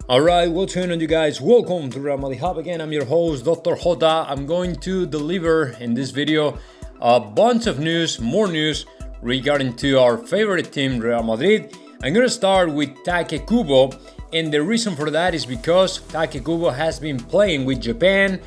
Alright, what's going on, you guys? Welcome to Real Madrid Hub again. I'm your host, Dr. Jota. I'm going to deliver in this video a bunch of news, more news regarding to our favorite team, Real Madrid. I'm going to start with Kubo, and the reason for that is because Kubo has been playing with Japan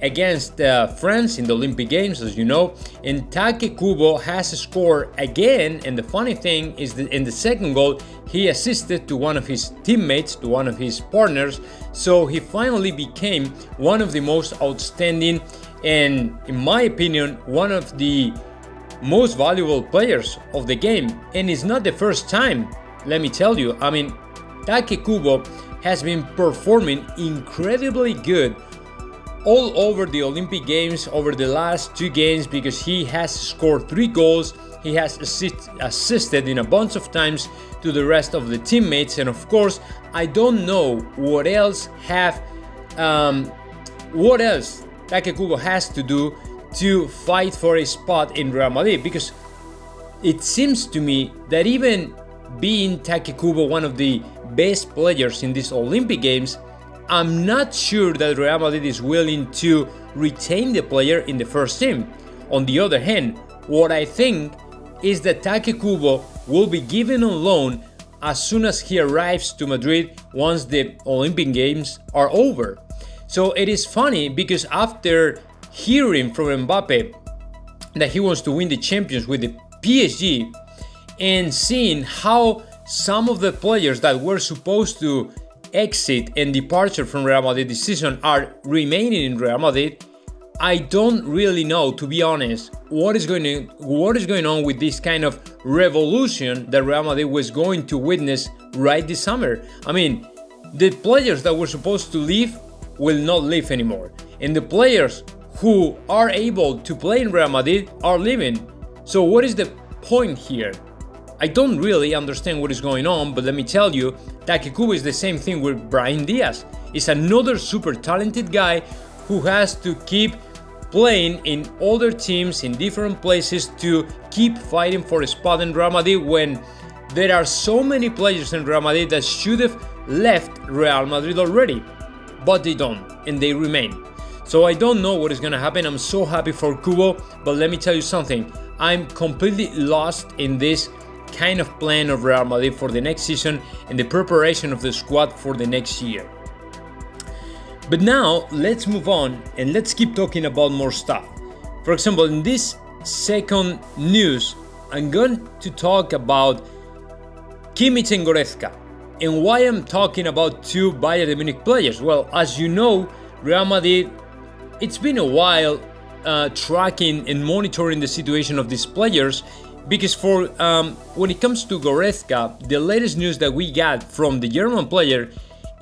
against France in the Olympic Games, as you know, and Kubo has scored again. And the funny thing is that in the second goal he assisted to one of his teammates, to one of his partners, so he finally became one of the most outstanding and, in my opinion, one of the most valuable players of the game. And it's not the first time, let me tell you. I mean, Kubo has been performing incredibly good all over the Olympic Games over the last 2 games, because he has scored 3 goals. He has assisted in a bunch of times to the rest of the teammates, and of course, I don't know what else Kubo has to do to fight for a spot in Real Madrid, because it seems to me that even being Kubo one of the best players in these Olympic Games, I'm not sure that Real Madrid is willing to retain the player in the first team. On the other hand, what I think is that Kubo will be given on loan as soon as he arrives to Madrid once the Olympic Games are over. So it is funny, because after hearing from Mbappe that he wants to win the Champions with the PSG, and seeing how some of the players that were supposed to exit and departure from Real Madrid this season are remaining in Real Madrid, I don't really know, to be honest, what is going on with this kind of revolution that Real Madrid was going to witness right this summer. I mean, the players that were supposed to leave will not leave anymore, and the players who are able to play in Real Madrid are leaving. So what is the point here? I don't really understand what is going on, but let me tell you, Kubo is the same thing with Brahim Diaz. He's another super talented guy who has to keep playing in other teams in different places to keep fighting for a spot in Real Madrid, when there are so many players in Real Madrid that should have left Real Madrid already, but they don't, and they remain. So I don't know what is going to happen. I'm so happy for Kubo, but let me tell you something. I'm completely lost in this kind of plan of Real Madrid for the next season and the preparation of the squad for the next year. But now let's move on and let's keep talking about more stuff. For example, in this second news, I'm going to talk about Kimmich and Goretzka. And why I'm talking about 2 Bayern Munich players? Well, as you know, Real Madrid, it's been a while tracking and monitoring the situation of these players, because for when it comes to Goretzka, the latest news that we got from the German player,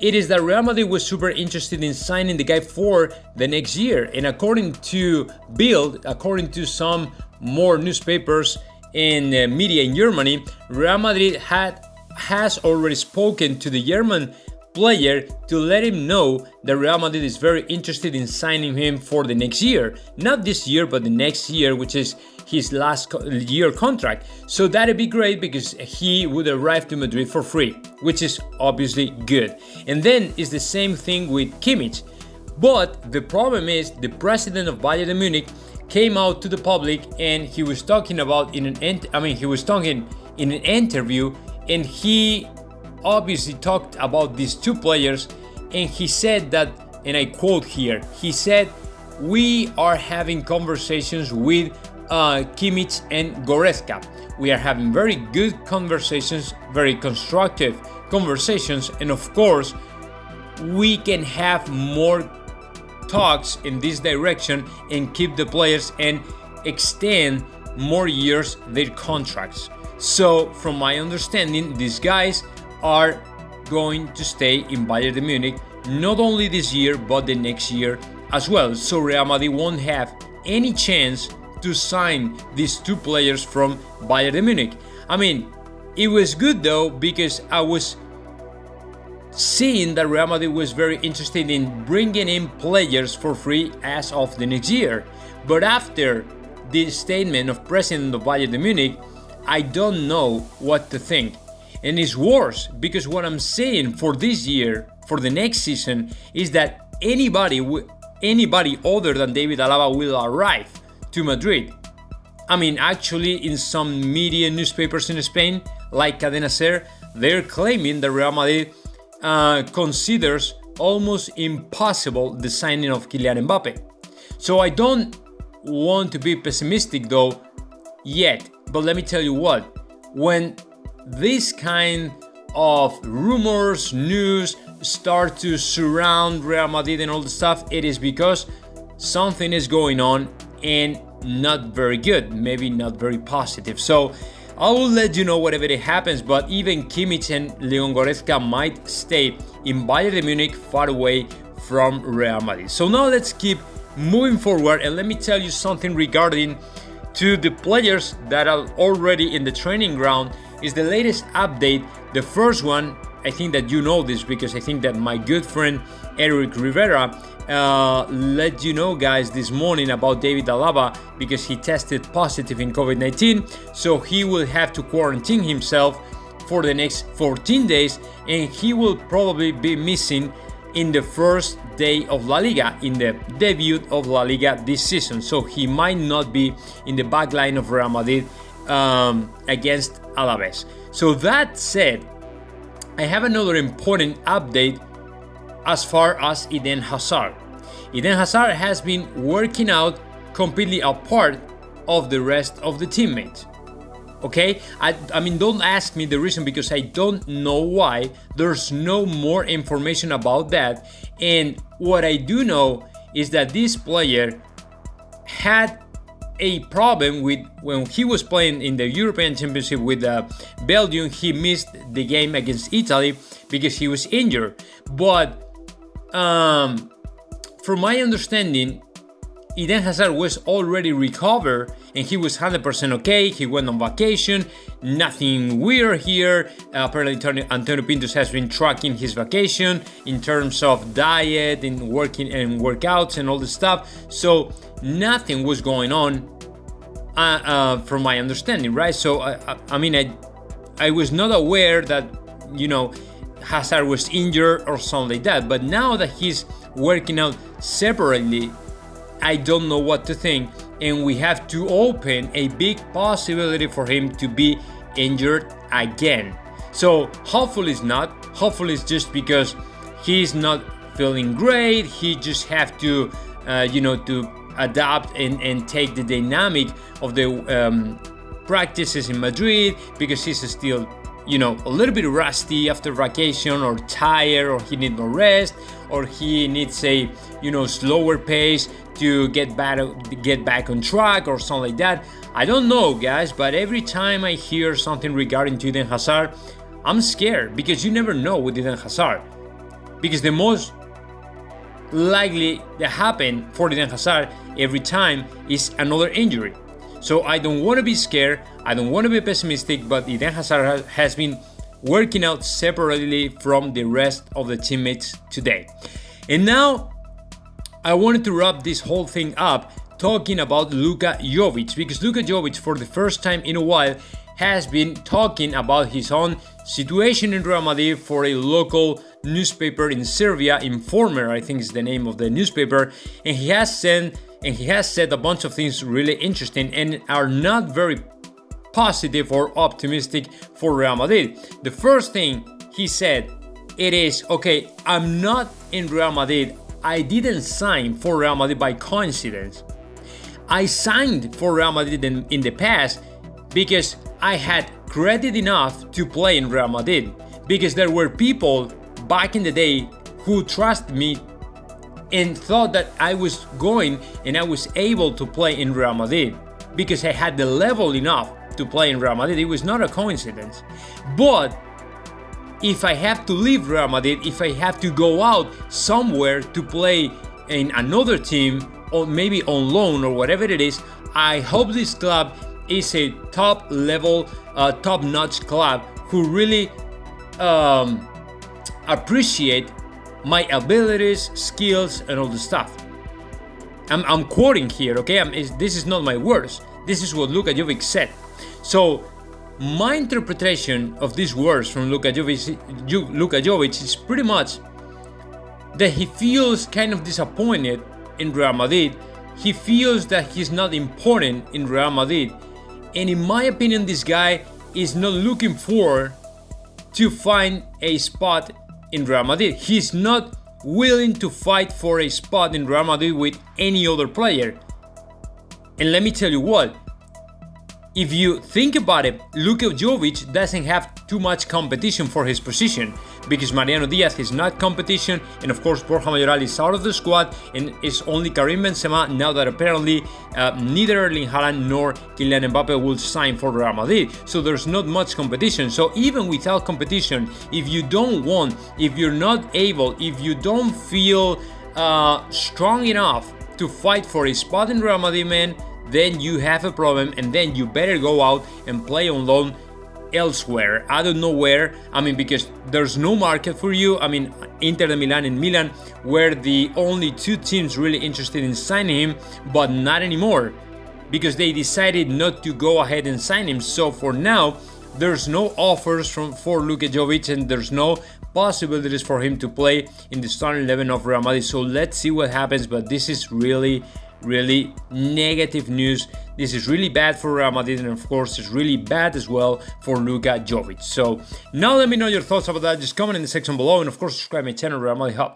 it is that Real Madrid was super interested in signing the guy for the next year. And according to Bild, according to some more newspapers and media in Germany, Real Madrid has already spoken to the German player to let him know that Real Madrid is very interested in signing him for the next year. Not this year, but the next year, which is his last year contract. So that'd be great, because he would arrive to Madrid for free, which is obviously good. And then it's the same thing with Kimmich. But the problem is, the president of Bayern Munich came out to the public, and he was talking about in an interview, and he obviously talked about these 2 players, and he said that, and I quote here, he said, "We are having conversations with Kimmich and Goretzka. We are having very good conversations, very constructive conversations, and of course, we can have more talks in this direction and keep the players and extend more years their contracts." So, from my understanding, these guys are going to stay in Bayern Munich not only this year but the next year as well. So Real Madrid won't have any chance to sign these 2 players from Bayern Munich. I mean, it was good though, because I was seeing that Real Madrid was very interested in bringing in players for free as of the next year. But after the statement of President of Bayern Munich, I don't know what to think. And it's worse, because what I'm saying for this year, for the next season is that anybody other than David Alaba will arrive to Madrid. I mean, actually, in some media newspapers in Spain, like Cadena Ser, they're claiming that Real Madrid considers almost impossible the signing of Kylian Mbappe. So I don't want to be pessimistic though yet, but let me tell you what, when this kind of rumors, news start to surround Real Madrid and all the stuff, it is because something is going on and not very good, maybe not very positive. So I will let you know whatever it happens, but even Kimmich and Leon Goretzka might stay in Bayern Munich, far away from Real Madrid. So now let's keep moving forward, and let me tell you something regarding to the players that are already in the training ground. Is the latest update. The first one, I think that you know this because I think that my good friend Eric Rivera let you know, guys, this morning about David Alaba because he tested positive in COVID-19, so he will have to quarantine himself for the next 14 days, and he will probably be missing in the first day of La Liga, in the debut of La Liga this season. So he might not be in the back line of Real Madrid against Alaves. So that said, I have another important update as far as Eden Hazard. Eden Hazard has been working out completely apart of the rest of the teammates. Okay, I mean, don't ask me the reason because I don't know why. There's no more information about that. And what I do know is that this player had a problem with when he was playing in the European Championship with Belgium. He missed the game against Italy because he was injured. But from my understanding, Eden Hazard was already recovered and he was 100% okay. He went on vacation, nothing weird here. Apparently Antonio Pintos has been tracking his vacation in terms of diet and working and workouts and all this stuff. So nothing was going on from my understanding, right? So I mean, I was not aware that, you know, Hazard was injured or something like that. But now that he's working out separately, I don't know what to think, and we have to open a big possibility for him to be injured again. So hopefully it's not. Hopefully it's just because he's not feeling great. He just have to, to adapt and take the dynamic of the practices in Madrid because he's still, a little bit rusty after vacation, or tired, or he needs more rest, or he needs a, slower pace to get back on track or something like that. I don't know, guys, but every time I hear something regarding to Eden Hazard, I'm scared because you never know with Eden Hazard. Because the most likely that happen for Eden Hazard every time is another injury. So I don't want to be scared, I don't want to be pessimistic, but Eden Hazard has been working out separately from the rest of the teammates today. And now I wanted to wrap this whole thing up talking about Luka Jovic, because Luka Jovic, for the first time in a while, has been talking about his own situation in Real Madrid for a local newspaper in Serbia, Informer, I think is the name of the newspaper, and he has said a bunch of things really interesting and are not very positive or optimistic for Real Madrid. The first thing he said, it is, okay, I'm not in Real Madrid. I didn't sign for Real Madrid by coincidence. I signed for Real Madrid in the past because I had credit enough to play in Real Madrid, because there were people back in the day who trusted me and thought that I was going and I was able to play in Real Madrid because I had the level enough to play in Real Madrid. It was not a coincidence. But if I have to leave Real Madrid, if I have to go out somewhere to play in another team, or maybe on loan or whatever it is, I hope this club is a top level, top-notch club who really appreciate my abilities, skills, and all the stuff. I'm quoting here, okay? This is not my words. This is what Luka Jovic said. So my interpretation of these words from Luka Jovic is pretty much that he feels kind of disappointed in Real Madrid. He feels that he's not important in Real Madrid. And in my opinion, this guy is not looking forward to find a spot in Real Madrid. He's not willing to fight for a spot in Real Madrid with any other player. And let me tell you what, if you think about it, Luka Jovic doesn't have too much competition for his position, because Mariano Diaz is not competition, and of course Borja Mayoral is out of the squad, and it's only Karim Benzema now that apparently neither Erling Haaland nor Kylian Mbappe will sign for Real Madrid. So there's not much competition. So even without competition, if you don't want, if you're not able, if you don't feel strong enough to fight for a spot in Real Madrid, man, then you have a problem, and then you better go out and play on loan elsewhere. I don't know where. I mean, because there's no market for you. I mean, Inter de Milan and Milan were the only two teams really interested in signing him, but not anymore, because they decided not to go ahead and sign him. So for now, there's no offers for Luka Jovic, and there's no possibilities for him to play in the starting 11 of Real Madrid. So let's see what happens, but this is really negative news. This is really bad for Real Madrid, and of course it's really bad as well for Luka Jovic. So now let me know your thoughts about that. Just comment in the section below, and of course subscribe to my channel, Real Madrid Hub.